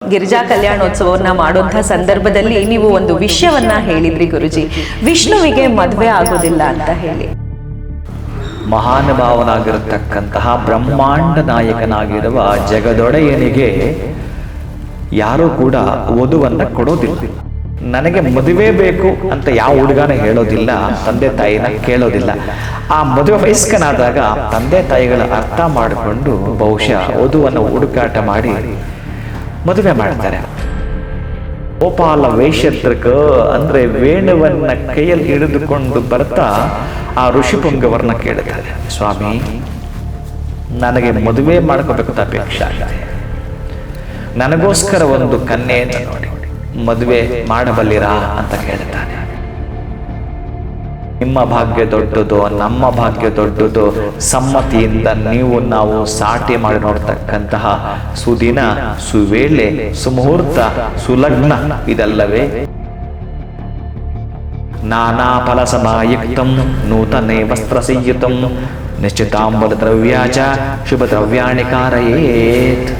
ಗಿರಿಜಾ ಕಲ್ಯಾಣೋತ್ಸವವನ್ನ ಮಾಡುವಂಥ ಸಂದರ್ಭದಲ್ಲಿ ನೀವು ಒಂದು ವಿಷಯವನ್ನ ಹೇಳಿದ್ರಿ ಗುರುಜಿ, ವಿಷ್ಣುವಿಗೆ ಮದುವೆ ಆಗೋದಿಲ್ಲ ಅಂತ ಹೇಳಿ. ಮಹಾನುಭಾವನಾಗಿರತಕ್ಕಂತಹ ಬ್ರಹ್ಮಾಂಡ ನಾಯಕನಾಗಿರುವ ಜಗದೊಡೆಯನಿಗೆ ಯಾರೂ ಕೂಡ ವಧುವನ್ನ ಕೊಡೋದಿಲ್ಲ. ನನಗೆ ಮದುವೆ ಬೇಕು ಅಂತ ಯಾವ ಹುಡುಗನ ಹೇಳೋದಿಲ್ಲ, ತಂದೆ ತಾಯಿನ ಕೇಳೋದಿಲ್ಲ. ಆ ಮದುವೆ ವಯಸ್ಕನಾದಾಗ ತಂದೆ ತಾಯಿಗಳ ಅರ್ಥ ಮಾಡಿಕೊಂಡು ಬಹುಶಃ ವಧುವನ್ನು ಹುಡುಕಾಟ ಮಾಡಿ ಮದುವೆ ಮಾಡ್ತಾರೆ. ಗೋಪಾಲ ವೇಷತ್ರಕ ಅಂದ್ರೆ ವೇಣುವನ್ನ ಕೈಯಲ್ಲಿ ಹಿಡಿದುಕೊಂಡು ಬರ್ತಾ ಆ ಋಷಿಪುಂಗವರನ್ನ ಕೇಳುತ್ತಾರೆ, ಸ್ವಾಮಿ ನನಗೆ ಮದುವೆ ಮಾಡ್ಕೋಬೇಕಂತ ಅಪೇಕ್ಷೆ ಆಗಿದೆ, ನನಗೋಸ್ಕರ ಒಂದು ಕನ್ಯೆಯನ್ನು ನೋಡಿ ಮದುವೆ ಮಾಡಬಲ್ಲಿರಾ ಅಂತ ಕೇಳುತ್ತಾನೆ. ನಿಮ್ಮ ಭಾಗ್ಯ ದೊಡ್ಡದು, ನಮ್ಮ ಭಾಗ್ಯ ದೊಡ್ಡದು, ಸಮ್ಮತಿಯಿಂದ ನೀವು ನಾವು ಸಾಟಿ ಮಾಡಿ ನೋಡ್ತಕ್ಕಂತಹ ಸುದಿನ, ಸುವೇಳೆ, ಸುಮುಹೂರ್ತ, ಸುಲಗ್ನ ಇದಲ್ಲವೇ? ನಾನಾ ಫಲ ಸಮಾಯುಕ್ತಂ ನೂತನೇ ವಸ್ತ್ರ ಸಂಯುತಂ ನಿಶ್ಚಿತಾಂಬಲ ದ್ರವ್ಯಾಚ ಶುಭ ದ್ರವ್ಯಾಣಿ ಕಾರಯೇತ್.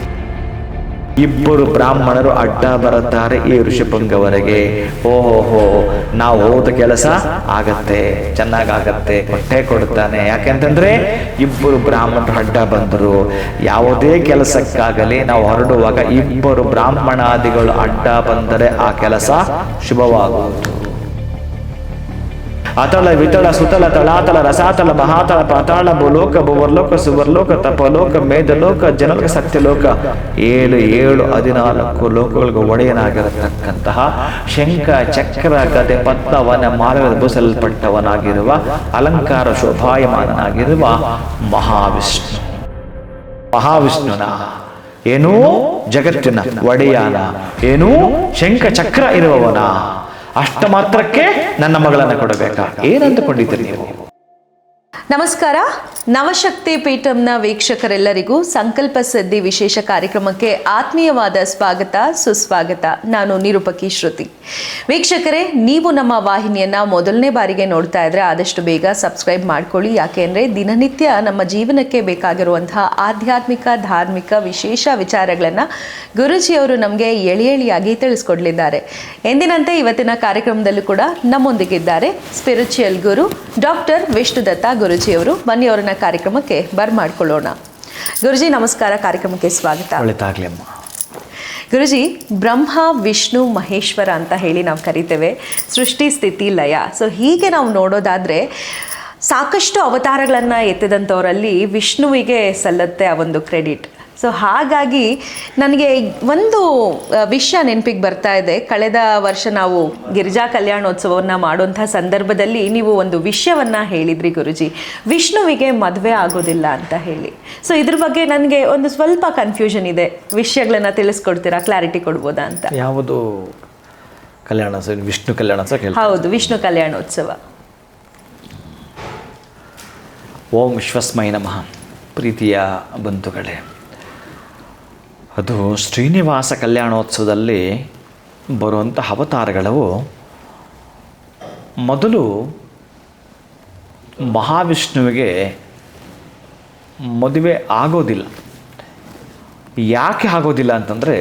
ಇಬ್ಬರು ಬ್ರಾಹ್ಮಣರು ಅಡ್ಡ ಬರುತ್ತಾರೆ ಈ ಋಷಿಪುಂಗವರೆಗೆ. ಓಹೋ, ನಾವು ಹೋದ ಕೆಲಸ ಆಗತ್ತೆ, ಚೆನ್ನಾಗಾಗತ್ತೆ, ಹೊಟ್ಟೆ ಕೊಡುತ್ತಾನೆ. ಯಾಕೆಂತಂದ್ರೆ ಇಬ್ಬರು ಬ್ರಾಹ್ಮಣರು ಅಡ್ಡ ಬಂದರು. ಯಾವುದೇ ಕೆಲಸಕ್ಕಾಗಲಿ ನಾವು ಹೊರಡುವಾಗ ಇಬ್ಬರು ಬ್ರಾಹ್ಮಣಾದಿಗಳು ಅಡ್ಡ ಬಂದರೆ ಆ ಕೆಲಸ ಶುಭವಾಗುವುದು. ಅತಳ ವಿತಳ ಸುತಳ ತಳಾತಳ ರಸಾತಳ ಮಹಾತಳ ಪಾತಾಳ ಭೂಲೋಕ ಭುವರ್ಲೋಕ ಸುವರ್ಲೋಕ ತಪಲೋಕ ಮೇಧಲೋಕ ಜನಲೋಕ ಸತ್ಯಲೋಕ 14 ಲೋಕಗಳಿಗೆ ಒಡೆಯನಾಗಿರತಕ್ಕಂತಹ ಶಂಖ ಚಕ್ರ ಗದೆ ಪದ್ಮವನ ಮಾಲದ ಬೂಸಲ್ಪಟ್ಟವನಾಗಿರುವ ಅಲಂಕಾರ ಶೋಭಾಯಮಾನನಾಗಿರುವ ಮಹಾವಿಷ್ಣುನ ಏನೂ ಜಗತ್ತಿನ ಒಡೆಯನ, ಏನೂ ಶಂಖ ಚಕ್ರ ಇರುವವನ, ಅಷ್ಟ ಮಾತ್ರಕ್ಕೆ ನನ್ನ ಮಗಳನ್ನು ಕೊಡಬೇಕಾ? ಏನಂದುಕೊಂಡಿದ್ದೀರಿ ನೀವು? ನಮಸ್ಕಾರ. ನವಶಕ್ತಿ ಪೀಠಂನ ವೀಕ್ಷಕರೆಲ್ಲರಿಗೂ ಸಂಕಲ್ಪ ಸಿದ್ಧಿ ವಿಶೇಷ ಕಾರ್ಯಕ್ರಮಕ್ಕೆ ಆತ್ಮೀಯವಾದ ಸ್ವಾಗತ, ಸುಸ್ವಾಗತ. ನಾನು ನಿರೂಪಕಿ ಶ್ರುತಿ. ವೀಕ್ಷಕರೇ, ನೀವು ನಮ್ಮ ವಾಹಿನಿಯನ್ನು ಮೊದಲನೇ ಬಾರಿಗೆ ನೋಡ್ತಾ ಇದ್ರೆ ಆದಷ್ಟು ಬೇಗ ಸಬ್ಸ್ಕ್ರೈಬ್ ಮಾಡ್ಕೊಳ್ಳಿ. ಯಾಕೆಂದರೆ ದಿನನಿತ್ಯ ನಮ್ಮ ಜೀವನಕ್ಕೆ ಬೇಕಾಗಿರುವಂತಹ ಆಧ್ಯಾತ್ಮಿಕ, ಧಾರ್ಮಿಕ ವಿಶೇಷ ವಿಚಾರಗಳನ್ನು ಗುರೂಜಿಯವರು ನಮಗೆ ಎಳೆಯಾಗಿ ತಿಳಿಸ್ಕೊಡ್ಲಿದ್ದಾರೆ. ಎಂದಿನಂತೆ ಇವತ್ತಿನ ಕಾರ್ಯಕ್ರಮದಲ್ಲೂ ಕೂಡ ನಮ್ಮೊಂದಿಗಿದ್ದಾರೆ ಸ್ಪಿರಿಚುವಲ್ ಗುರು ಡಾಕ್ಟರ್ ವಿಷ್ಣುದತ್ತ ಗುರೂಜಿಯವರು. ಬನ್ನಿ ಅವರನ್ನ ಕಾರ್ಯಕ್ರಮಕ್ಕೆ ಬರ್ಮಾಡ್ಕೊಳ್ಳೋಣ. ಗುರುಜಿ ನಮಸ್ಕಾರ, ಕಾರ್ಯಕ್ರಮಕ್ಕೆ ಸ್ವಾಗತ. ಒಳ್ಳೆದಾಗ್ಲಮ್ಮ. ಗುರುಜಿ, ಬ್ರಹ್ಮ ವಿಷ್ಣು ಮಹೇಶ್ವರ ಅಂತ ಹೇಳಿ ನಾವು ಕರಿತೇವೆ, ಸೃಷ್ಟಿ ಸ್ಥಿತಿ ಲಯ. ಸೊ ಹೀಗೆ ನಾವು ನೋಡೋದಾದರೆ ಸಾಕಷ್ಟು ಅವತಾರಗಳನ್ನು ಎತ್ತಿದಂಥವರಲ್ಲಿ ವಿಷ್ಣುವಿಗೆ ಸಲ್ಲತ್ತೆ ಆ ಒಂದು ಕ್ರೆಡಿಟ್. ಸೊ ಹಾಗಾಗಿ ನನಗೆ ಒಂದು ವಿಷಯ ನೆನಪಿಗೆ ಬರ್ತಾ ಇದೆ. ಕಳೆದ ವರ್ಷ ನಾವು ಗಿರಿಜಾ ಕಲ್ಯಾಣೋತ್ಸವವನ್ನು ಮಾಡುವಂಥ ಸಂದರ್ಭದಲ್ಲಿ ನೀವು ಒಂದು ವಿಷಯವನ್ನು ಹೇಳಿದ್ರಿ ಗುರುಜಿ, ವಿಷ್ಣುವಿಗೆ ಮದುವೆ ಆಗೋದಿಲ್ಲ ಅಂತ ಹೇಳಿ. ಸೊ ಇದ್ರ ಬಗ್ಗೆ ನನಗೆ ಒಂದು ಸ್ವಲ್ಪ ಕನ್ಫ್ಯೂಷನ್ ಇದೆ, ವಿಷಯಗಳನ್ನು ತಿಳಿಸ್ಕೊಡ್ತೀರಾ, ಕ್ಲಾರಿಟಿ ಕೊಡ್ಬೋದಾ ಅಂತ? ಯಾವುದು ಕಲ್ಯಾಣೋತ್ಸವ? ವಿಷ್ಣು ಕಲ್ಯಾಣೋತ್ಸವ? ಹೌದು, ವಿಷ್ಣು ಕಲ್ಯಾಣೋತ್ಸವ. ಓಂ ವಿಶ್ವಸ್ಮೈ ನಮಃ. ಪ್ರೀತಿಯ ಬಂಧುಗಳೇ, ಅದು ಶ್ರೀನಿವಾಸ ಕಲ್ಯಾಣೋತ್ಸವದಲ್ಲಿ ಬರುವಂಥ ಅವತಾರಗಳು ಮೊದಲು ಮಹಾವಿಷ್ಣುವಿಗೆ ಮದುವೆ ಆಗೋದಿಲ್ಲ. ಯಾಕೆ ಆಗೋದಿಲ್ಲ ಅಂತಂದರೆ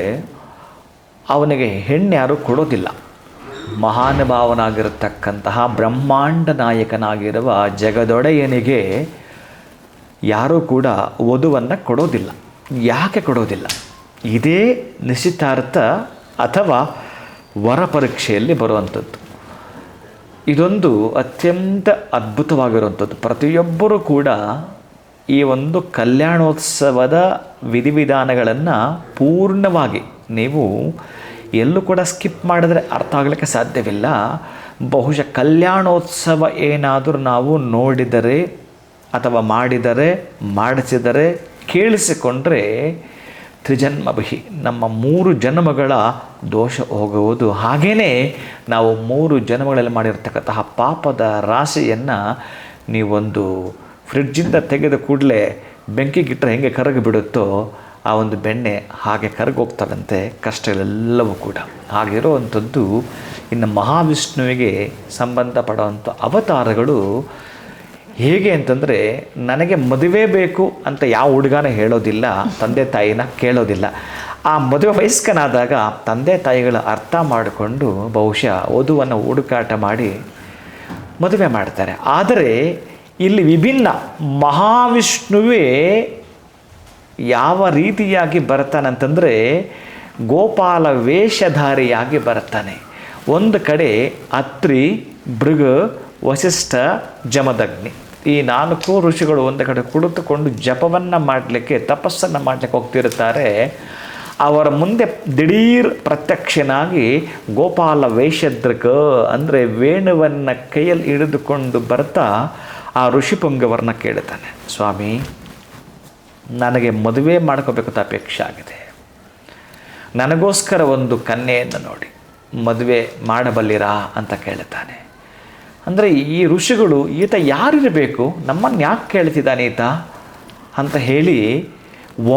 ಅವನಿಗೆ ಹೆಣ್ಣು ಯಾರೂ ಕೊಡೋದಿಲ್ಲ. ಮಹಾನುಭಾವನಾಗಿರತಕ್ಕಂತಹ ಬ್ರಹ್ಮಾಂಡ ನಾಯಕನಾಗಿರುವ ಜಗದೊಡೆಯನಿಗೆ ಯಾರೂ ಕೂಡ ವಧುವನ್ನು ಕೊಡೋದಿಲ್ಲ. ಯಾಕೆ ಕೊಡೋದಿಲ್ಲ? ಇದೇ ನಿಶ್ಚಿತಾರ್ಥ ಅಥವಾ ವರ ಪರೀಕ್ಷೆಯಲ್ಲಿ ಬರುವಂಥದ್ದು. ಇದೊಂದು ಅತ್ಯಂತ ಅದ್ಭುತವಾಗಿರುವಂಥದ್ದು. ಪ್ರತಿಯೊಬ್ಬರೂ ಕೂಡ ಈ ಒಂದು ಕಲ್ಯಾಣೋತ್ಸವದ ವಿಧಿವಿಧಾನಗಳನ್ನು ಪೂರ್ಣವಾಗಿ ನೀವು ಎಲ್ಲೂ ಕೂಡ ಸ್ಕಿಪ್ ಮಾಡಿದ್ರೆ ಅರ್ಥ ಆಗಲಿಕ್ಕೆ ಸಾಧ್ಯವಿಲ್ಲ. ಬಹುಶಃ ಕಲ್ಯಾಣೋತ್ಸವ ಏನಾದರೂ ನಾವು ನೋಡಿದರೆ ಅಥವಾ ಮಾಡಿಸಿದರೆ ಕೇಳಿಸಿಕೊಂಡ್ರೆ ತ್ರಿಜನ್ಮಭಿಹಿ ನಮ್ಮ 3 ಜನ್ಮಗಳ ದೋಷ ಹೋಗುವುದು. ಹಾಗೆಯೇ ನಾವು 3 ಜನ್ಮಗಳಲ್ಲಿ ಮಾಡಿರ್ತಕ್ಕಂತಹ ಪಾಪದ ರಾಶಿಯನ್ನು ನೀವೊಂದು ಫ್ರಿಡ್ಜಿಂದ ತೆಗೆದ ಕೂಡಲೇ ಬೆಂಕಿಗಿಟ್ಟರೆ ಹೆಂಗೆ ಕರಗಿ ಬಿಡುತ್ತೋ ಆ ಒಂದು ಬೆಣ್ಣೆ ಹಾಗೆ ಕರಗೋಗ್ತದಂತೆ ಕಷ್ಟಗಳೆಲ್ಲವೂ ಕೂಡ. ಹಾಗಿರುವಂಥದ್ದು ಇನ್ನು ಮಹಾವಿಷ್ಣುವಿಗೆ ಸಂಬಂಧಪಡುವಂಥ ಅವತಾರಗಳು ಹೇಗೆ ಅಂತಂದರೆ, ನನಗೆ ಮದುವೆ ಬೇಕು ಅಂತ ಯಾವ ಹುಡುಗನೂ ಹೇಳೋದಿಲ್ಲ, ತಂದೆ ತಾಯಿನ ಕೇಳೋದಿಲ್ಲ. ಆ ಮದುವೆ ವಯಸ್ಕನಾದಾಗ ತಂದೆ ತಾಯಿಗಳ ಅರ್ಥ ಮಾಡಿಕೊಂಡು ಬಹುಶಃ ವಧುವನ್ನು ಹುಡುಕಾಟ ಮಾಡಿ ಮದುವೆ ಮಾಡ್ತಾರೆ. ಆದರೆ ಇಲ್ಲಿ ವಿಭಿನ್ನ. ಮಹಾವಿಷ್ಣುವೇ ಯಾವ ರೀತಿಯಾಗಿ ಬರ್ತಾನಂತಂದರೆ ಗೋಪಾಲ ವೇಷಧಾರಿಯಾಗಿ ಬರ್ತಾನೆ. ಒಂದು ಕಡೆ ಅತ್ರಿ, ಭೃಗ, ವಸಿಷ್ಠ, ಜಮದಗ್ನಿ ಈ 4 ಋಷಿಗಳು ಒಂದು ಕಡೆ ಕುಳಿತುಕೊಂಡು ಜಪವನ್ನು ಮಾಡಲಿಕ್ಕೆ, ತಪಸ್ಸನ್ನು ಮಾಡಲಿಕ್ಕೆ ಹೋಗ್ತಿರ್ತಾರೆ. ಅವರ ಮುಂದೆ ದಿಢೀರ್ ಪ್ರತ್ಯಕ್ಷನಾಗಿ ಗೋಪಾಲ ವೇಷದ್ರಕ ಅಂದರೆ ವೇಣುವನ್ನು ಕೈಯಲ್ಲಿ ಹಿಡಿದುಕೊಂಡು ಬರ್ತಾ ಆ ಋಷಿಪುಂಗವರನ್ನ ಕೇಳ್ತಾನೆ, ಸ್ವಾಮಿ ನನಗೆ ಮದುವೆ ಮಾಡ್ಕೋಬೇಕಂತ ಅಪೇಕ್ಷೆ ಆಗಿದೆ, ನನಗೋಸ್ಕರ ಒಂದು ಕನ್ಯೆಯನ್ನು ನೋಡಿ ಮದುವೆ ಮಾಡಬಲ್ಲಿರಾ ಅಂತ ಕೇಳ್ತಾನೆ. ಅಂದರೆ ಈ ಋಷಿಗಳು ಈತ ಯಾರಿರಬೇಕು, ನಮ್ಮನ್ನು ಯಾಕೆ ಕೇಳ್ತಿದ್ದಾನೆ ಈತ ಅಂತ ಹೇಳಿ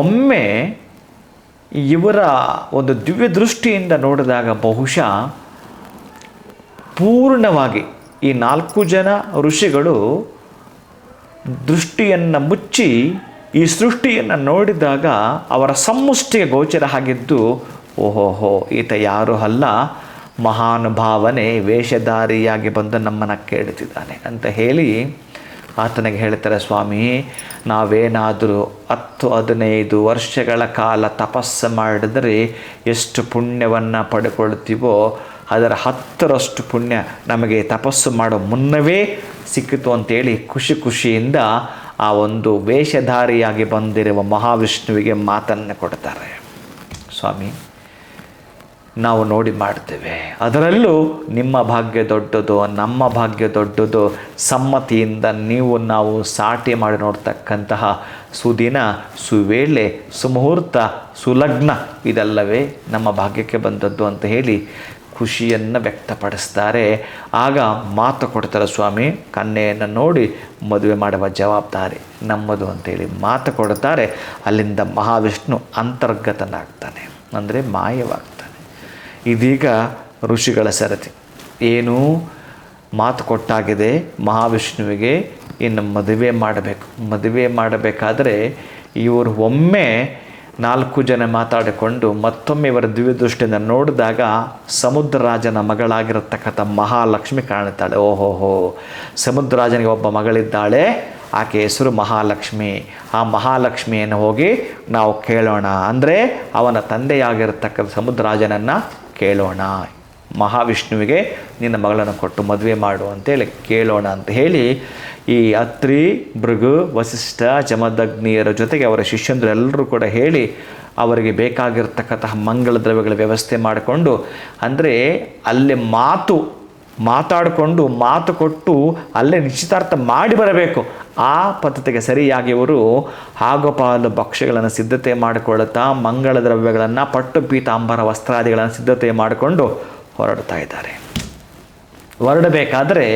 ಒಮ್ಮೆ ಇವರ ಒಂದು ದಿವ್ಯ ದೃಷ್ಟಿಯಿಂದ ನೋಡಿದಾಗ ಬಹುಶಃ ಪೂರ್ಣವಾಗಿ ಈ 4 ಜನ ಋಷಿಗಳು ದೃಷ್ಟಿಯನ್ನು ಮುಚ್ಚಿ ಈ ಸೃಷ್ಟಿಯನ್ನು ನೋಡಿದಾಗ ಅವರ ಸಮ್ಮುಷ್ಟಿಗೆ ಗೋಚರ ಆಗಿದ್ದು, ಓಹೋಹೋ ಈತ ಯಾರೂ ಅಲ್ಲ, ಮಹಾನುಭಾವನೆ ವೇಷಧಾರಿಯಾಗಿ ಬಂದು ನಮ್ಮನ್ನು ಕೇಳುತ್ತಿದ್ದಾನೆ ಅಂತ ಹೇಳಿ ಆತನಿಗೆ ಹೇಳ್ತಾರೆ, ಸ್ವಾಮಿ ನಾವೇನಾದರೂ 10-15 ವರ್ಷಗಳ ಕಾಲ ತಪಸ್ಸು ಮಾಡಿದರೆ ಎಷ್ಟು ಪುಣ್ಯವನ್ನು ಪಡ್ಕೊಳ್ತೀವೋ ಅದರ 10ರಷ್ಟು ಪುಣ್ಯ ನಮಗೆ ತಪಸ್ಸು ಮಾಡೋ ಮುನ್ನವೇ ಸಿಕ್ಕಿತು ಅಂತೇಳಿ ಖುಷಿಯಿಂದ ಆ ಒಂದು ವೇಷಧಾರಿಯಾಗಿ ಬಂದಿರುವ ಮಹಾವಿಷ್ಣುವಿಗೆ ಮಾತನ್ನು ಕೊಡ್ತಾರೆ. ಸ್ವಾಮಿ ನಾವು ನೋಡಿ ಮಾಡ್ತೇವೆ, ಅದರಲ್ಲೂ ನಿಮ್ಮ ಭಾಗ್ಯ ದೊಡ್ಡದು, ನಮ್ಮ ಭಾಗ್ಯ ದೊಡ್ಡದು, ಸಮ್ಮತಿಯಿಂದ ನಾವು ಸಾಟಿ ಮಾಡಿ ನೋಡ್ತಕ್ಕಂತಹ ಸುದಿನ, ಸುವೇಳೆ, ಸುಮುಹೂರ್ತ, ಸುಲಗ್ನ ಇದೆಲ್ಲವೇ ನಮ್ಮ ಭಾಗ್ಯಕ್ಕೆ ಬಂದದ್ದು ಅಂತ ಹೇಳಿ ಖುಷಿಯನ್ನು ವ್ಯಕ್ತಪಡಿಸ್ತಾರೆ. ಆಗ ಮಾತು ಕೊಡ್ತಾರೆ, ಸ್ವಾಮಿ ಕನ್ಯೆಯನ್ನು ನೋಡಿ ಮದುವೆ ಮಾಡುವ ಜವಾಬ್ದಾರಿ ನಮ್ಮದು ಅಂತೇಳಿ ಮಾತು ಕೊಡ್ತಾರೆ. ಅಲ್ಲಿಂದ ಮಹಾವಿಷ್ಣು ಅಂತರ್ಗತನಾಗ್ತಾನೆ, ಅಂದರೆ ಮಾಯವಾಗ್ತಾನೆ. ಇದೀಗ ಋಷಿಗಳ ಸರತಿ ಏನು, ಮಾತು ಕೊಟ್ಟಾಗಿದೆ ಮಹಾವಿಷ್ಣುವಿಗೆ, ಇನ್ನು ಮದುವೆ ಮಾಡಬೇಕು. ಮದುವೆ ಮಾಡಬೇಕಾದ್ರೆ ಇವರು ಒಮ್ಮೆ 4 ಜನ ಮಾತಾಡಿಕೊಂಡು ಮತ್ತೊಮ್ಮೆ ಇವರ ದಿವ್ಯದೃಷ್ಟಿಯಿಂದ ನೋಡಿದಾಗ ಸಮುದ್ರರಾಜನ ಮಗಳಾಗಿರತಕ್ಕಂಥ ಮಹಾಲಕ್ಷ್ಮಿ ಕಾಣುತ್ತಾಳೆ. ಓಹೋಹೋ, ಸಮುದ್ರರಾಜನಿಗೆ ಒಬ್ಬ ಮಗಳಿದ್ದಾಳೆ, ಆಕೆ ಹೆಸರು ಮಹಾಲಕ್ಷ್ಮಿ. ಆ ಮಹಾಲಕ್ಷ್ಮಿಯನ್ನು ಹೋಗಿ ನಾವು ಕೇಳೋಣ, ಅಂದರೆ ಅವನ ತಂದೆಯಾಗಿರತಕ್ಕಂಥ ಸಮುದ್ರರಾಜನನ್ನು ಕೇಳೋಣ, ಮಹಾವಿಷ್ಣುವಿಗೆ ನಿನ್ನ ಮಗಳನ್ನು ಕೊಟ್ಟು ಮದುವೆ ಮಾಡು ಅಂತೇಳಿ ಕೇಳೋಣ ಅಂತ ಹೇಳಿ ಈ ಅತ್ರಿ, ಭೃಗು, ವಸಿಷ್ಠ, ಜಮದಗ್ನಿಯರ ಜೊತೆಗೆ ಅವರ ಶಿಷ್ಯಂದರು ಎಲ್ಲರೂ ಕೂಡ ಹೇಳಿ ಅವರಿಗೆ ಬೇಕಾಗಿರ್ತಕ್ಕಂತಹ ಮಂಗಳ ದ್ರವ್ಯಗಳ ವ್ಯವಸ್ಥೆ ಮಾಡಿಕೊಂಡು, ಅಂದರೆ ಅಲ್ಲಿ ಮಾತಾಡಿಕೊಂಡು ಮಾತು ಕೊಟ್ಟು ಅಲ್ಲೇ ನಿಶ್ಚಿತಾರ್ಥ ಮಾಡಿ ಬರಬೇಕು. ಆ ಪದ್ಧತಿಗೆ ಸರಿಯಾಗಿ ಇವರು ಹಾಗಪಾಲು ಭಕ್ಷ್ಯಗಳನ್ನು ಸಿದ್ಧತೆ ಮಾಡಿಕೊಳ್ಳುತ್ತಾ ಮಂಗಳ ದ್ರವ್ಯಗಳನ್ನು, ಪಟ್ಟು ಪೀತಾಂಬರ ವಸ್ತ್ರಾದಿಗಳನ್ನು ಸಿದ್ಧತೆ ಮಾಡಿಕೊಂಡು ಹೊರಡ್ತಾ ಇದ್ದಾರೆ. ಹೊರಡಬೇಕಾದ್ರೆ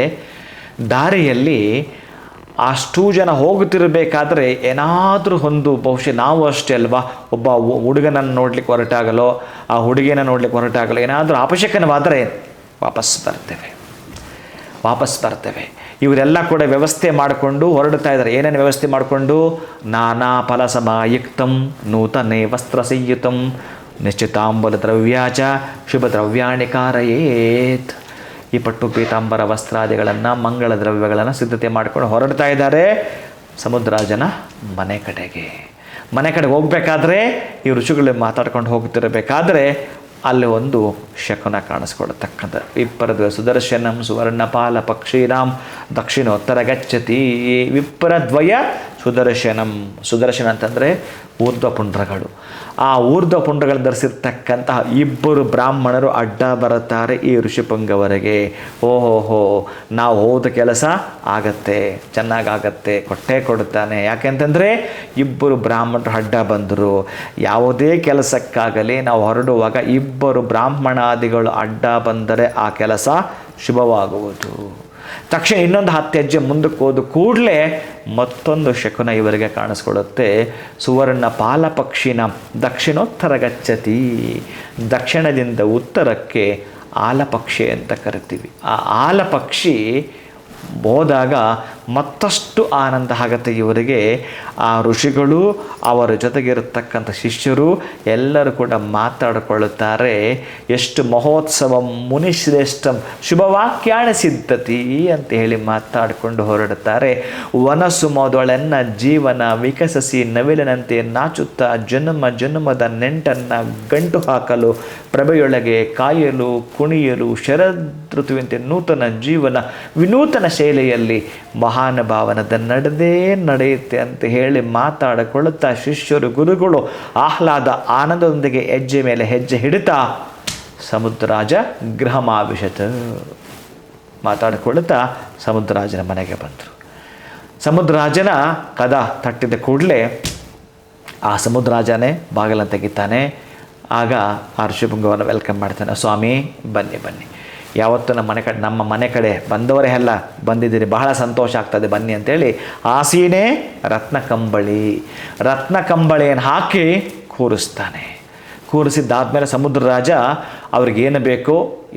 ದಾರಿಯಲ್ಲಿ ಅಷ್ಟೂ ಜನ ಹೋಗುತ್ತಿರಬೇಕಾದ್ರೆ ಏನಾದರೂ ಒಂದು, ಬಹುಶಃ ನಾವು ಅಷ್ಟೇ ಅಲ್ವಾ, ಒಬ್ಬ ಹುಡುಗನನ್ನು ನೋಡ್ಲಿಕ್ಕೆ ಹೊರಟಾಗಲೋ ಆ ಹುಡುಗಿಯನ್ನು ನೋಡ್ಲಿಕ್ಕೆ ಹೊರಟಾಗಲೋ ಏನಾದರೂ ಅಪಶಕನವಾದರೆ ವಾಪಸ್ ಬರ್ತೇವೆ. ಇವರೆಲ್ಲ ಕೂಡ ವ್ಯವಸ್ಥೆ ಮಾಡಿಕೊಂಡು ಹೊರಡ್ತಾ ಇದ್ದಾರೆ. ಏನೇನು ವ್ಯವಸ್ಥೆ ಮಾಡಿಕೊಂಡು, ನಾನಾ ಫಲಸಮಾಯುಕ್ತಂ ನೂತನೇ ವಸ್ತ್ರ ಸಂಯುತಂ ನಿಶ್ಚಿತಾಂಬಲ ದ್ರವ್ಯಾಚ ಶುಭ ದ್ರವ್ಯಾಣಿ ಕಾರಯೇತ್. ಈ ಪಟ್ಟು ಪೀತಾಂಬರ ವಸ್ತ್ರಾದಿಗಳನ್ನು, ಮಂಗಳ ದ್ರವ್ಯಗಳನ್ನು ಸಿದ್ಧತೆ ಮಾಡಿಕೊಂಡು ಹೊರಡ್ತಾ ಇದ್ದಾರೆ ಸಮುದ್ರರಾಜನ ಮನೆ ಕಡೆಗೆ ಹೋಗಬೇಕಾದ್ರೆ ಈ ಋಷಿಗಳು ಮಾತಾಡ್ಕೊಂಡು ಹೋಗ್ತಿರಬೇಕಾದ್ರೆ ಅಲ್ಲಿ ಒಂದು ಶಕುನ ಕಾಣಿಸ್ಕೊಡತಕ್ಕಂಥ, ವಿಪ್ರದ್ವಯ ಸುದರ್ಶನಂ ಸುವರ್ಣಪಾಲ ಪಕ್ಷೀನಾಂ ದಕ್ಷಿಣೋತ್ತರ ಗಚ್ಚತಿ. ವಿಪ್ರದ್ವಯ ಸುದರ್ಶನ ಅಂತಂದರೆ ಊರ್ಧ್ವಪುಂಡ್ರಗಳು. ಆ ಊರ್ಧ್ವಪುಂಡ್ರಗಳು ಧರಿಸಿರ್ತಕ್ಕಂತಹ 2 ಬ್ರಾಹ್ಮಣರು ಅಡ್ಡ ಬರುತ್ತಾರೆ ಈ ಋಷಿಪುಂಗವರೆಗೆ. ಓಹೋಹೋ, ನಾವು ಹೋದ ಕೆಲಸ ಆಗತ್ತೆ, ಚೆನ್ನಾಗಾಗತ್ತೆ, ಕೊಟ್ಟೇ ಕೊಡುತ್ತಾನೆ. ಯಾಕೆಂತಂದರೆ 2 ಬ್ರಾಹ್ಮಣರು ಅಡ್ಡ ಬಂದರು. ಯಾವುದೇ ಕೆಲಸಕ್ಕಾಗಲಿ ನಾವು ಹೊರಡುವಾಗ 2 ಬ್ರಾಹ್ಮಣಾದಿಗಳು ಅಡ್ಡ ಬಂದರೆ ಆ ಕೆಲಸ ಶುಭವಾಗುವುದು. ತಕ್ಷಣ ಇನ್ನೊಂದು 10 ಹೆಜ್ಜೆ ಮುಂದಕ್ಕೆ ಹೋದ ಕೂಡಲೇ ಮತ್ತೊಂದು ಶಕುನ ಇವರಿಗೆ ಕಾಣಿಸ್ಕೊಳ್ಳುತ್ತೆ. ಸುವರ್ಣ ಪಾಲಪಕ್ಷಿನ ದಕ್ಷಿಣೋತ್ತರ ಗಚ್ಚತಿ. ದಕ್ಷಿಣದಿಂದ ಉತ್ತರಕ್ಕೆ ಆಲಪಕ್ಷಿ ಅಂತ ಕರಿತೀವಿ. ಆ ಆಲಪಕ್ಷಿ ಹೋದಾಗ ಮತ್ತಷ್ಟು ಆನಂದ ಆಗುತ್ತೆ ಇವರಿಗೆ. ಆ ಋಷಿಗಳು, ಅವರ ಜೊತೆಗಿರತಕ್ಕಂಥ ಶಿಷ್ಯರು ಎಲ್ಲರೂ ಕೂಡ ಮಾತಾಡಿಕೊಳ್ಳುತ್ತಾರೆ. ಎಷ್ಟು ಮಹೋತ್ಸವ ಮುನಿಶ್ರೇಷ್ಠಂ ಶುಭವಾಕ್ಯಾಣ ಸಿದ್ಧತಿ ಅಂತ ಹೇಳಿ ಮಾತಾಡಿಕೊಂಡು ಹೊರಡುತ್ತಾರೆ. ವನಸು ಮೊದಲೆನ್ನ ಜೀವನ ವಿಕಸಿಸಿ ನವಿಲಿನಂತೆ ನಾಚುತ್ತಾ ಜನ್ಮ ಜನ್ಮದ ನೆಂಟನ್ನು ಗಂಟು ಹಾಕಲು ಪ್ರಭೆಯೊಳಗೆ ಕಾಯಲು ಕುಣಿಯಲು ಶರದೃತುವಂತೆ ನೂತನ ಜೀವನ ವಿನೂತನ ಶೈಲಿಯಲ್ಲಿ ಮಹಾನುಭಾವನದ ನಡೆಯುತ್ತೆ ಅಂತ ಹೇಳಿ ಮಾತಾಡಿಕೊಳ್ಳುತ್ತಾ ಶಿಷ್ಯರು ಗುರುಗಳು ಆಹ್ಲಾದ ಆನಂದದೊಂದಿಗೆ ಹೆಜ್ಜೆ ಮೇಲೆ ಹೆಜ್ಜೆ ಹಿಡಿತಾ ಸಮುದ್ರರಾಜ ಗೃಹಮಾವಿಶತ್ ಮಾತಾಡಿಕೊಳ್ಳುತ್ತಾ ಸಮುದ್ರರಾಜನ ಮನೆಗೆ ಬಂದರು. ಸಮುದ್ರರಾಜನ ಕದ ತಟ್ಟಿದ ಕೂಡಲೇ ಆ ಸಮುದ್ರರಾಜನೇ ಬಾಗಿಲನ್ನು ತೆಗಿತಾನೆ. ಆಗ ಆ ಋಷಿಪುಂಗವನ್ನು ವೆಲ್ಕಮ್ ಮಾಡ್ತಾನೆ. ಸ್ವಾಮಿ ಬನ್ನಿ ಬನ್ನಿ, ಯಾವತ್ತು ನಮ್ಮ ಮನೆ ಕಡೆ ಬಂದವರೇ ಎಲ್ಲ ಬಂದಿದ್ದೀರಿ, ಬಹಳ ಸಂತೋಷ ಆಗ್ತದೆ, ಬನ್ನಿ ಅಂತೇಳಿ ಆಸೀನೇ ರತ್ನ ಕಂಬಳಿಯನ್ನು ಹಾಕಿ ಕೂರಿಸ್ತಾನೆ. ಕೂರಿಸಿದ್ದಾದ್ಮೇಲೆ ಸಮುದ್ರರಾಜ ಅವ್ರಿಗೇನು ಬೇಕೋ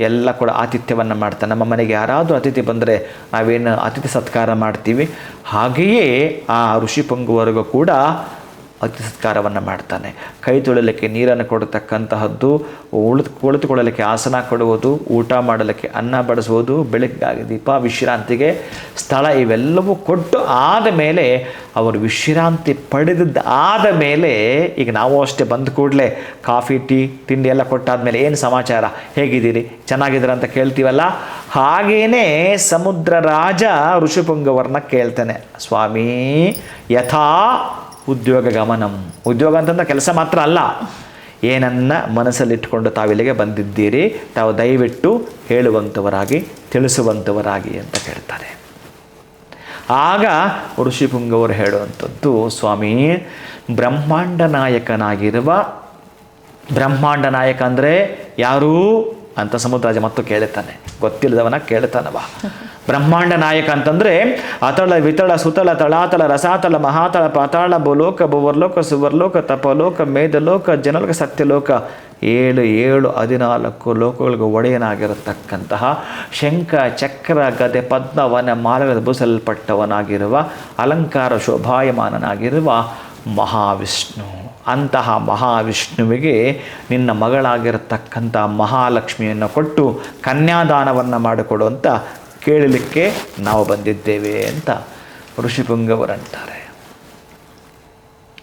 ಎಲ್ಲ ಕೂಡ ಆತಿಥ್ಯವನ್ನು ಮಾಡ್ತಾನೆ. ನಮ್ಮ ಮನೆಗೆ ಯಾರಾದರೂ ಅತಿಥಿ ಬಂದರೆ ನಾವೇನು ಅತಿಥಿ ಸತ್ಕಾರ ಮಾಡ್ತೀವಿ, ಹಾಗೆಯೇ ಆ ಋಷಿಪುಂಗವರೆಗೂ ಕೂಡ ಅತಿಥಿ ಸತ್ಕಾರವನ್ನು ಮಾಡ್ತಾನೆ. ಕೈ ತೊಳೆಯಲಿಕ್ಕೆ ನೀರನ್ನು ಕೊಡತಕ್ಕಂತಹದ್ದು, ಕುಳಿತುಕೊಳ್ಳಲಿಕ್ಕೆ ಆಸನ ಕೊಡುವುದು, ಊಟ ಮಾಡಲಿಕ್ಕೆ ಅನ್ನ ಬಡಿಸುವುದು, ಬೆಳಗ್ಗಾಗಿ ದೀಪ, ವಿಶ್ರಾಂತಿಗೆ ಸ್ಥಳ ಇವೆಲ್ಲವೂ ಕೊಟ್ಟು ಆದ ಮೇಲೆ ಅವರು ವಿಶ್ರಾಂತಿ ಪಡೆದಿದ್ದ ಆದ ಮೇಲೆ ಈಗ ನಾವು ಅಷ್ಟೇ ಬಂದ ಕೂಡಲೇ ಕಾಫಿ ಟೀ ತಿಂಡಿ ಎಲ್ಲ ಕೊಟ್ಟಾದಮೇಲೆ ಏನು ಸಮಾಚಾರ, ಹೇಗಿದ್ದೀರಿ, ಚೆನ್ನಾಗಿದ್ದೀರ ಅಂತ ಕೇಳ್ತೀವಲ್ಲ, ಹಾಗೇನೇ ಸಮುದ್ರ ರಾಜ ಋಷಿಪುಂಗವರನ್ನ ಕೇಳ್ತಾನೆ. ಸ್ವಾಮಿ ಯಥಾ ಉದ್ಯೋಗ ಗಮನಂ, ಉದ್ಯೋಗ ಅಂತಂದ್ರೆ ಕೆಲಸ ಮಾತ್ರ ಅಲ್ಲ, ಏನನ್ನ ಮನಸ್ಸಲ್ಲಿಟ್ಕೊಂಡು ತಾವಿಲ್ಲಿಗೆ ಬಂದಿದ್ದೀರಿ, ತಾವು ದಯವಿಟ್ಟು ಹೇಳುವಂಥವರಾಗಿ ತಿಳಿಸುವಂಥವರಾಗಿ ಅಂತ ಕೇಳ್ತಾರೆ. ಆಗ ಋಷಿಪುಂಗವರು ಹೇಳುವಂಥದ್ದು, ಸ್ವಾಮಿ ಬ್ರಹ್ಮಾಂಡ ನಾಯಕ ಅಂದರೆ ಯಾರು ಅಂತ ಸಮುದ್ರರಾಜ ಮತ್ತು ಕೇಳುತ್ತಾನೆ. ಗೊತ್ತಿಲ್ಲದವನ ಕೇಳ್ತಾನವ. ಬ್ರಹ್ಮಾಂಡ ನಾಯಕ ಅಂತಂದರೆ ಅತಳ ವಿತಳ ಸುತಳ ತಳಾತಳ ರಸಾತಳ ಮಹಾತಳ ಪಾತಾಳ ಭೂಲೋಕ ಭುವರ್ಲೋಕ ಸುವರ್ಲೋಕ ತಪಲೋಕ ಮೇಧಲೋಕ ಜನಲೋಕ ಸತ್ಯಲೋಕ 14 ಲೋಕಗಳಿಗೆ ಒಡೆಯನಾಗಿರತಕ್ಕಂತಹ ಶಂಖ ಚಕ್ರ ಗದೆ ಪದ್ಮವನ ಮಾರ್ಗದ ಬೂಸಲ್ಪಟ್ಟವನಾಗಿರುವ ಅಲಂಕಾರ ಶೋಭಾಯಮಾನನಾಗಿರುವ ಮಹಾವಿಷ್ಣು. ಅಂತಹ ಮಹಾವಿಷ್ಣುವಿಗೆ ನಿನ್ನ ಮಗಳಾಗಿರತಕ್ಕಂಥ ಮಹಾಲಕ್ಷ್ಮಿಯನ್ನು ಕೊಟ್ಟು ಕನ್ಯಾದಾನವನ್ನು ಮಾಡಿಕೊಡುವಂಥ ಕೇಳಲಿಕ್ಕೆ ನಾವು ಬಂದಿದ್ದೇವೆ ಅಂತ ಋಷಿಪುಂಗವರಂತಾರೆ.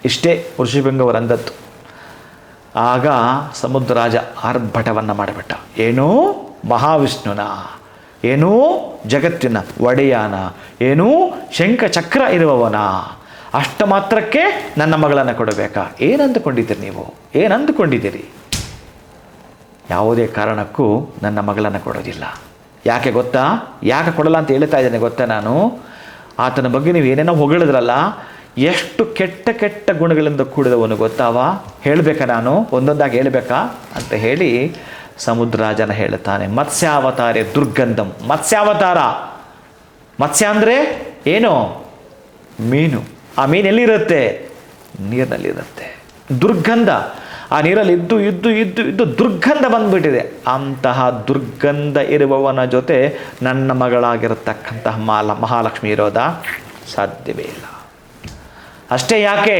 ಇಷ್ಟೇ ಋಷಿಪುಂಗವರಂದದ್ದು. ಆಗ ಸಮುದ್ರರಾಜ ಆರ್ಭಟವನ್ನು ಮಾಡಿಬಿಟ್ಟ. ಏನೂ ಮಹಾವಿಷ್ಣುನ, ಏನೂ ಜಗತ್ತಿನ ಒಡೆಯನ, ಏನೂ ಶಂಖ ಚಕ್ರ ಇರುವವನ, ಅಷ್ಟ ಮಾತ್ರಕ್ಕೆ ನನ್ನ ಮಗಳನ್ನು ಕೊಡಬೇಕಾ? ಏನಂದುಕೊಂಡಿದ್ದೀರಿ ನೀವು? ಏನಂದುಕೊಂಡಿದ್ದೀರಿ? ಯಾವುದೇ ಕಾರಣಕ್ಕೂ ನನ್ನ ಮಗಳನ್ನು ಕೊಡೋದಿಲ್ಲ. ಯಾಕೆ ಗೊತ್ತಾ? ಯಾಕೆ ಕೊಡಲ್ಲ ಅಂತ ಹೇಳ್ತಾ ಇದ್ದೇನೆ ಗೊತ್ತಾ? ನಾನು ಆತನ ಬಗ್ಗೆ ನೀವು ಏನೇನೋ ಹೊಗಳಿದ್ರಲ್ಲ, ಎಷ್ಟು ಕೆಟ್ಟ ಕೆಟ್ಟ ಗುಣಗಳಿಂದ ಕೂಡಿದವನು ಗೊತ್ತಾವ? ಹೇಳಬೇಕಾ? ನಾನು ಒಂದೊಂದಾಗಿ ಹೇಳಬೇಕಾ ಅಂತ ಹೇಳಿ ಸಮುದ್ರರಾಜನ ಹೇಳುತ್ತಾನೆ. ಮತ್ಸ್ಯಾವತಾರೆ ದುರ್ಗಂಧಂ. ಮತ್ಸ್ಯಾವತಾರ, ಮತ್ಸ್ಯ ಅಂದರೆ ಏನು? ಮೀನು. ಆ ಮೀನು ಎಲ್ಲಿರುತ್ತೆ? ನೀರಿನಲ್ಲಿರುತ್ತೆ. ದುರ್ಗಂಧ, ಆ ನೀರಲ್ಲಿ ಇದ್ದು ದುರ್ಗಂಧ ಬಂದ್ಬಿಟ್ಟಿದೆ. ಅಂತಹ ದುರ್ಗಂಧ ಇರುವವನ ಜೊತೆ ನನ್ನ ಮಗಳಾಗಿರತಕ್ಕಂತಹ ಮಹಾಲಕ್ಷ್ಮಿ ಇರೋದಾ? ಸಾಧ್ಯವೇ ಇಲ್ಲ. ಅಷ್ಟೇ ಯಾಕೆ?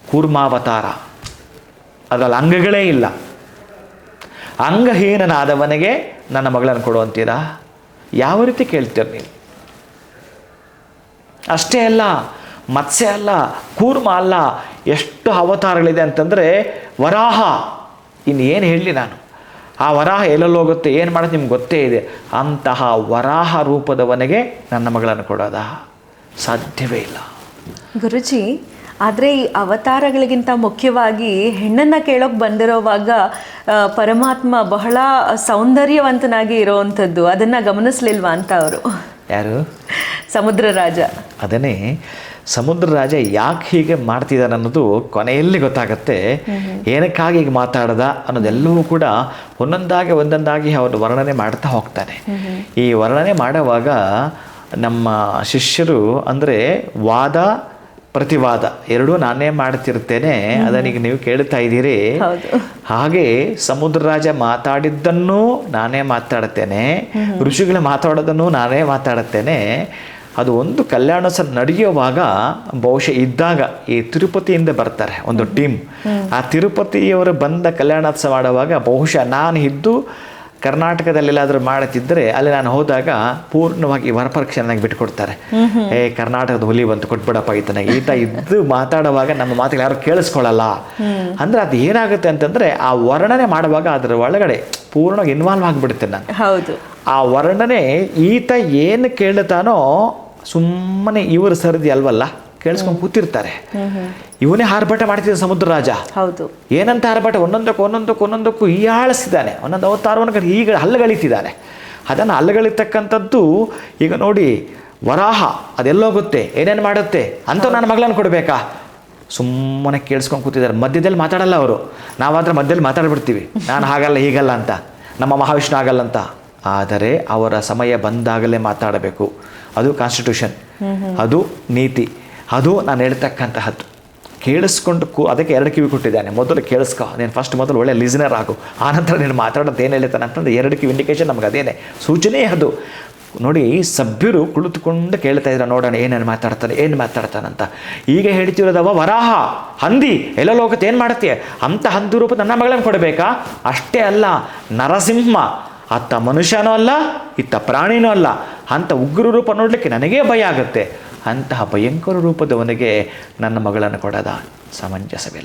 ಕೂರ್ಮಾವತಾರ, ಅದರಲ್ಲಿ ಅಂಗಗಳೇ ಇಲ್ಲ. ಅಂಗಹೀನನಾದವನಿಗೆ ನನ್ನ ಮಗಳನ್ನು ಕೊಡುವಂತೀರಾ? ಯಾವ ರೀತಿ ಕೇಳ್ತೀರ ನೀವು? ಅಷ್ಟೇ ಅಲ್ಲ, ಮತ್ಸ್ಯ ಅಲ್ಲ, ಕೂರ್ಮ ಅಲ್ಲ, ಎಷ್ಟು ಅವತಾರಗಳಿದೆ ಅಂತಂದರೆ ವರಾಹ. ಇನ್ನೇನು ಹೇಳಲಿ ನಾನು? ಆ ವರಾಹ ಎಲ್ಲೆಲ್ಲಿ ಹೋಗುತ್ತೆ, ಏನು ಮಾಡೋದು ನಿಮ್ಗೆ ಗೊತ್ತೇ ಇದೆ. ಅಂತಹ ವರಾಹ ರೂಪದವನಿಗೆ ನನ್ನ ಮಗಳನ್ನು ಕೊಡೋದಾ? ಸಾಧ್ಯವೇ ಇಲ್ಲ. ಗುರುಜಿ, ಆದರೆ ಈ ಅವತಾರಗಳಿಗಿಂತ ಮುಖ್ಯವಾಗಿ ಹೆಣ್ಣನ್ನು ಕೇಳೋಕೆ ಬಂದಿರೋವಾಗ ಪರಮಾತ್ಮ ಬಹಳ ಸೌಂದರ್ಯವಂತನಾಗಿ ಇರೋವಂಥದ್ದು, ಅದನ್ನು ಗಮನಿಸ್ಲಿಲ್ವಾ ಅಂತ ಅವರು? ಯಾರು? ಸಮುದ್ರರಾಜ. ಅದನ್ನೇ ಸಮುದ್ರರಾಜ ಯಾಕೆ ಹೀಗೆ ಮಾಡ್ತಿದ್ದಾನೆ ಅನ್ನೋದು ಕೊನೆಯಲ್ಲಿ ಗೊತ್ತಾಗತ್ತೆ. ಏನಕ್ಕಾಗಿ ಹೀಗೆ ಮಾತಾಡ್ದ ಅನ್ನೋದೆಲ್ಲವೂ ಕೂಡ ಒಂದೊಂದಾಗಿ ಅವರು ವರ್ಣನೆ ಮಾಡ್ತಾ ಹೋಗ್ತಾನೆ. ಈ ವರ್ಣನೆ ಮಾಡುವಾಗ ನಮ್ಮ ಶಿಷ್ಯರು ಅಂದರೆ ವಾದ ಪ್ರತಿವಾದ ಎರಡೂ ನಾನೇ ಮಾಡ್ತಿರ್ತೇನೆ, ಅದನ್ನೀಗ ನೀವು ಕೇಳ್ತಾ ಇದ್ದೀರಿ. ಹಾಗೆ ಸಮುದ್ರರಾಜ ಮಾತಾಡಿದ್ದನ್ನು ನಾನೇ ಮಾತಾಡುತ್ತೇನೆ, ಋಷಿಗಳು ಮಾತಾಡೋದನ್ನು ನಾನೇ ಮಾತಾಡುತ್ತೇನೆ. ಅದು ಒಂದು ಕಲ್ಯಾಣೋತ್ಸವ ನಡೆಯುವಾಗ ಬಹುಶಃ ಇದ್ದಾಗ ಈ ತಿರುಪತಿಯಿಂದ ಬರ್ತಾರೆ ಒಂದು ಟೀಮ್. ಆ ತಿರುಪತಿಯವರು ಬಂದ ಕಲ್ಯಾಣೋತ್ಸವ ಮಾಡುವಾಗ ಬಹುಶಃ ನಾನು ಇದ್ದು ಕರ್ನಾಟಕದಲ್ಲೆಲ್ಲಾದರೂ ಮಾಡುತ್ತಿದ್ದರೆ ಅಲ್ಲಿ ನಾನು ಹೋದಾಗ ಪೂರ್ಣವಾಗಿ ವರಪರೀಕ್ಷೆ ನನಗೆ ಬಿಟ್ಟುಕೊಡ್ತಾರೆ. ಕರ್ನಾಟಕದ ಹುಲಿ ಬಂತು ಕೊಟ್ಬಿಡಪ್ಪ ಈತ ಇದ್ದು ಮಾತಾಡುವಾಗ ನಮ್ಮ ಮಾತುಗಳು ಯಾರು ಕೇಳಿಸ್ಕೊಳ್ಳಲ್ಲ. ಅಂದರೆ ಅದು ಏನಾಗುತ್ತೆ ಅಂತಂದರೆ ಆ ವರ್ಣನೆ ಮಾಡುವಾಗ ಅದರ ಒಳಗಡೆ ಪೂರ್ಣವಾಗಿ ಇನ್ವಾಲ್ವ್ ಆಗಿಬಿಡುತ್ತೆ ನಾನು. ಹೌದು. ಆ ವರ್ಣನೆ ಈತ ಏನು ಕೇಳುತ್ತಾನೋ ಸುಮ್ಮನೆ ಇವರು ಸರದಿ ಅಲ್ವಲ್ಲ ಕೇಳಿಸ್ಕೊಂಡು ಕೂತಿರ್ತಾರೆ. ಇವನೇ ಆರ್ಭಟ ಮಾಡ್ತಿದ್ದ ಸಮುದ್ರ ರಾಜ. ಹೌದು. ಏನಂತ ಆರ್ಭಟ ಒಂದೊಂದಕ್ಕೂ ಹೀಯಾಳಿಸಿದ್ದಾನೆ. ಒಂದೊಂದು ಅವತಾರವನ್ನು ಈಗ ಹಲ್ಲಗಳಿತಿದ್ದಾನೆ. ಅದನ್ನು ಹಲ್ಲಗಳಿರ್ತಕ್ಕಂಥದ್ದು ಈಗ ನೋಡಿ ವರಾಹ ಅದೆಲ್ಲೋಗುತ್ತೆ ಏನೇನು ಮಾಡುತ್ತೆ ಅಂತ ನನ್ನ ಮಗಳನ್ನು ಕೊಡಬೇಕಾ? ಸುಮ್ಮನೆ ಕೇಳಿಸ್ಕೊಂಡು ಕೂತಿದ್ದಾರೆ. ಮಧ್ಯದಲ್ಲಿ ಮಾತಾಡಲ್ಲ ಅವರು. ನಾವಾದ್ರೆ ಮಧ್ಯದಲ್ಲಿ ಮಾತಾಡ್ಬಿಡ್ತೀವಿ, ನಾನು ಹಾಗಲ್ಲ ಹೀಗಲ್ಲ ಅಂತ, ನಮ್ಮ ಮಹಾವಿಷ್ಣು ಆಗಲ್ಲ ಅಂತ. ಆದರೆ ಅವರ ಸಮಯ ಬಂದಾಗಲೇ ಮಾತಾಡಬೇಕು. ಅದು ಕಾನ್ಸ್ಟಿಟ್ಯೂಷನ್, ಅದು ನೀತಿ, ಅದು ನಾನು ಹೇಳ್ತಕ್ಕಂತಹದ್ದು. ಕೇಳಿಸ್ಕೊಂಡು ಅದಕ್ಕೆ 2 ಕಿವಿ ಕೊಟ್ಟಿದ್ದಾನೆ. ಮೊದಲು ಕೇಳಿಸ್ಕೊ, ನೀನು ಮೊದಲು ಒಳ್ಳೆ ಲಿಸನರ್ ಆಗು, ಆನಂತರ ನೀನು ಮಾತಾಡೋದು ಏನು ಹೇಳ್ತಾನೆ ಅಂತಂದ್ರೆ 2 ಕಿವಿ ಇಂಡಿಕೇಶನ್ ನಮಗೆ ಅದೇನೆ ಸೂಚನೆ. ಅದು ನೋಡಿ ಸಭ್ಯರು ಕುಳಿತುಕೊಂಡು ಕೇಳ್ತಾ ಇದ್ದಾರೆ, ನೋಡೋಣ ಏನೇನು ಮಾತಾಡ್ತಾನಂತ. ಈಗ ಹೇಳ್ತಿರೋದವ ವರಾಹ ಹಂದಿ ಎಲ್ಲ ಹೋಗುತ್ತೆ ಏನು ಮಾಡುತ್ತೆ ಅಂತ ಹಂದಿ ರೂಪ ನನ್ನ ಮಗಳನ್ನು ಕೊಡಬೇಕಾ? ಅಷ್ಟೇ ಅಲ್ಲ, ನರಸಿಂಹ ಅತ್ತ ಮನುಷ್ಯನೂ ಅಲ್ಲ ಇತ್ತ ಪ್ರಾಣಿನೂ ಅಲ್ಲ ಅಂತ ಉಗ್ರ ರೂಪ ನೋಡಲಿಕ್ಕೆ ನನಗೇ ಭಯ ಆಗುತ್ತೆ. ಅಂತಹ ಭಯಂಕರ ರೂಪದವನಿಗೆ ನನ್ನ ಮಗಳನ್ನು ಕೊಡೋದ ಸಮಂಜಸವಿಲ್ಲ.